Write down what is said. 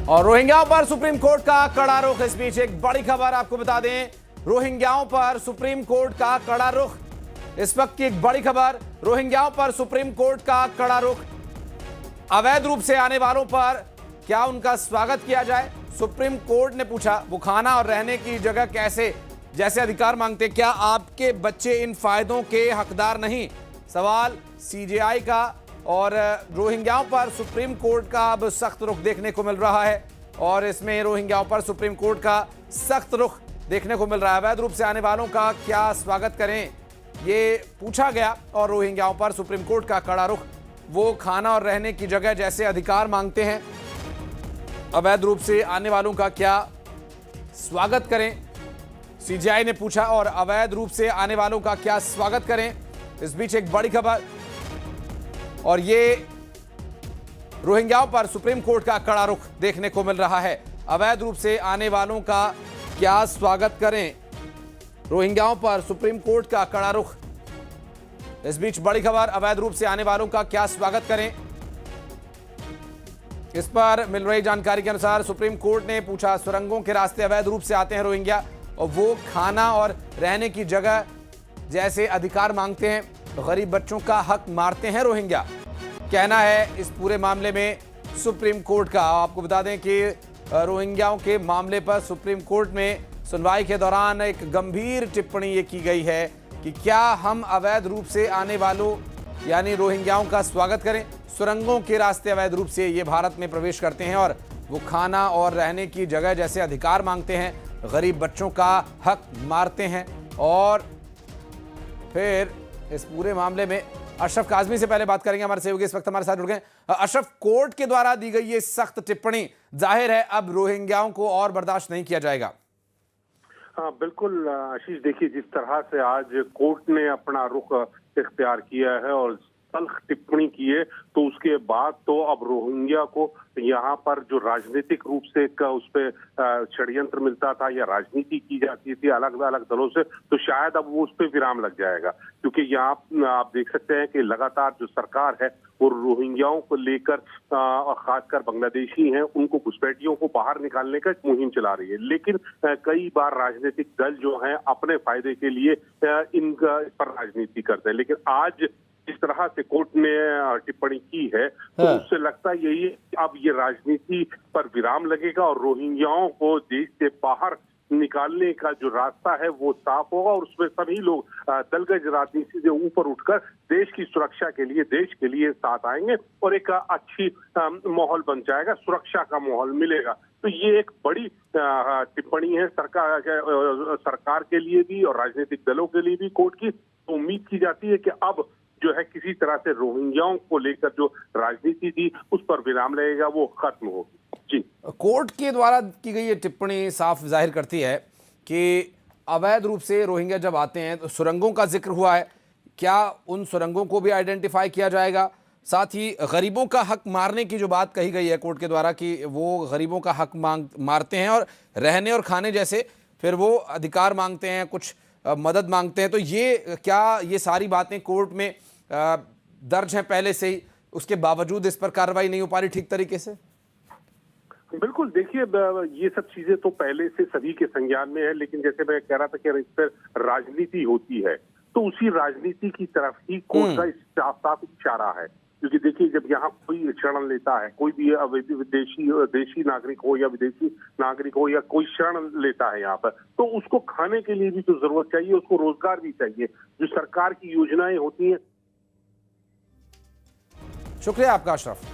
और रोहिंग्याओं पर supreme court का कड़ा रुख। इस बीच एक बड़ी खबर आपको बता दें, रोहिंग्याओं पर सुप्रीम कोर्ट का कड़ा रुख। इस वक्त की एक बड़ी खबर, रोहिंग्याओं पर सुप्रीम कोर्ट का कड़ा रुख। अवैध रूप से आने वालों पर क्या उनका स्वागत किया जाए? सुप्रीम कोर्ट ने पूछा, वो खाना और रहने की जगह कैसे जैसे अधिकार मांगते, क्या आपके बच्चे इन फायदों के हकदार नहीं? सवाल सीजेआई का। और रोहिंग्याओं पर सुप्रीम कोर्ट का अब सख्त रुख देखने को मिल रहा है और इसमें रोहिंग्याओं पर सुप्रीम कोर्ट का सख्त रुख देखने को मिल रहा है। अवैध रूप से आने वालों का क्या स्वागत करें, ये पूछा गया और रोहिंग्याओं पर सुप्रीम कोर्ट का कड़ा रुख। वो खाना और रहने की जगह जैसे अधिकार मांगते हैं। अवैध रूप से आने वालों का क्या स्वागत करें, सीजेआई ने पूछा। और अवैध रूप से आने वालों का क्या स्वागत करें, इस बीच एक बड़ी खबर। और ये रोहिंग्याओं पर सुप्रीम कोर्ट का कड़ा रुख देखने को मिल रहा है। अवैध रूप से आने वालों का क्या स्वागत करें, रोहिंग्याओं पर सुप्रीम कोर्ट का कड़ा रुख। इस बीच बड़ी खबर, अवैध रूप से आने वालों का क्या स्वागत करें। इस पर मिल रही जानकारी के अनुसार सुप्रीम कोर्ट ने पूछा, सुरंगों के रास्ते अवैध रूप से आते हैं रोहिंग्या और वो खाना और रहने की जगह जैसे अधिकार मांगते हैं, गरीब बच्चों का हक मारते हैं रोहिंग्या, कहना है इस पूरे मामले में सुप्रीम कोर्ट का। आपको बता दें कि रोहिंग्याओं के मामले पर सुप्रीम कोर्ट में सुनवाई के दौरान एक गंभीर टिप्पणी ये की गई है कि क्या हम अवैध रूप से आने वालों यानी रोहिंग्याओं का स्वागत करें? सुरंगों के रास्ते अवैध रूप से ये भारत में प्रवेश करते हैं और वो खाना और रहने की जगह जैसे अधिकार मांगते हैं, गरीब बच्चों का हक मारते हैं। और फिर इस पूरे मामले में अशरफ काज़मी से पहले बात करेंगे, हमारे सहयोगी इस वक्त हमारे साथ जुड़ गए। अशरफ, कोर्ट के द्वारा दी गई ये सख्त टिप्पणी, जाहिर है अब रोहिंग्याओं को और बर्दाश्त नहीं किया जाएगा। हाँ बिल्कुल आशीष, देखिए जिस तरह से आज कोर्ट ने अपना रुख इख्तियार किया है और तल्ख टिप्पणी की है, तो उसके बाद तो अब रोहिंग्या को यहाँ पर जो राजनीतिक रूप से उस पर षड्यंत्र मिलता था या राजनीति की जाती थी अलग अलग दलों से, तो शायद अब वो उस पर विराम लग जाएगा। क्योंकि यहाँ आप देख सकते हैं कि लगातार जो सरकार है वो रोहिंग्याओं को लेकर और खासकर बांग्लादेशी हैं उनको घुसपैठियों को बाहर निकालने का एक मुहिम चला रही है। लेकिन कई बार राजनीतिक दल जो हैं अपने फायदे के लिए इस पर राजनीति करते हैं। लेकिन आज जिस तरह से कोर्ट ने टिप्पणी की है तो उससे लगता है यही अब ये राजनीति पर विराम लगेगा और रोहिंग्याओं को देश से बाहर निकालने का जो रास्ता है वो साफ होगा और उसमें सभी लोग दलगत राजनीति से ऊपर उठकर देश की सुरक्षा के लिए, देश के लिए साथ आएंगे और एक अच्छी माहौल बन जाएगा, सुरक्षा का माहौल मिलेगा। तो ये एक बड़ी टिप्पणी है सरकार के लिए भी और राजनीतिक दलों के लिए भी कोर्ट की। तो उम्मीद की जाती है कि अब जो है किसी तरह से रोहिंग्याओं को लेकर जो राजनीति थी उस पर विराम लगेगा, वो खत्म होगी। जी, कोर्ट के द्वारा की गई ये टिप्पणी साफ जाहिर करती है कि अवैध रूप से रोहिंग्या जब आते हैं तो सुरंगों का जिक्र हुआ है, क्या उन सुरंगों को भी आइडेंटिफाई किया जाएगा? साथ ही गरीबों का हक मारने की जो बात कही गई है कोर्ट के द्वारा कि वो गरीबों का हक मारते हैं और रहने और खाने जैसे फिर वो अधिकार मांगते हैं, कुछ मदद मांगते हैं, तो ये क्या ये सारी बातें कोर्ट में दर्ज हैं पहले से ही, उसके बावजूद इस पर कार्रवाई नहीं हो पा रही ठीक तरीके से? बिल्कुल, देखिए ये सब चीजें तो पहले से सभी के संज्ञान में है, लेकिन जैसे मैं कह रहा था कि इस पर राजनीति होती है तो उसी राजनीति की तरफ ही कोर्ट का साफ इशारा है। क्योंकि देखिए जब यहाँ कोई शरण लेता है, कोई भी देशी नागरिक हो या विदेशी नागरिक हो या कोई शरण लेता है यहाँ पर, तो उसको खाने के लिए भी तो जरूरत चाहिए, उसको रोजगार भी चाहिए। जो सरकार की योजनाएं होती हैं। शुक्रिया आपका अशरफ।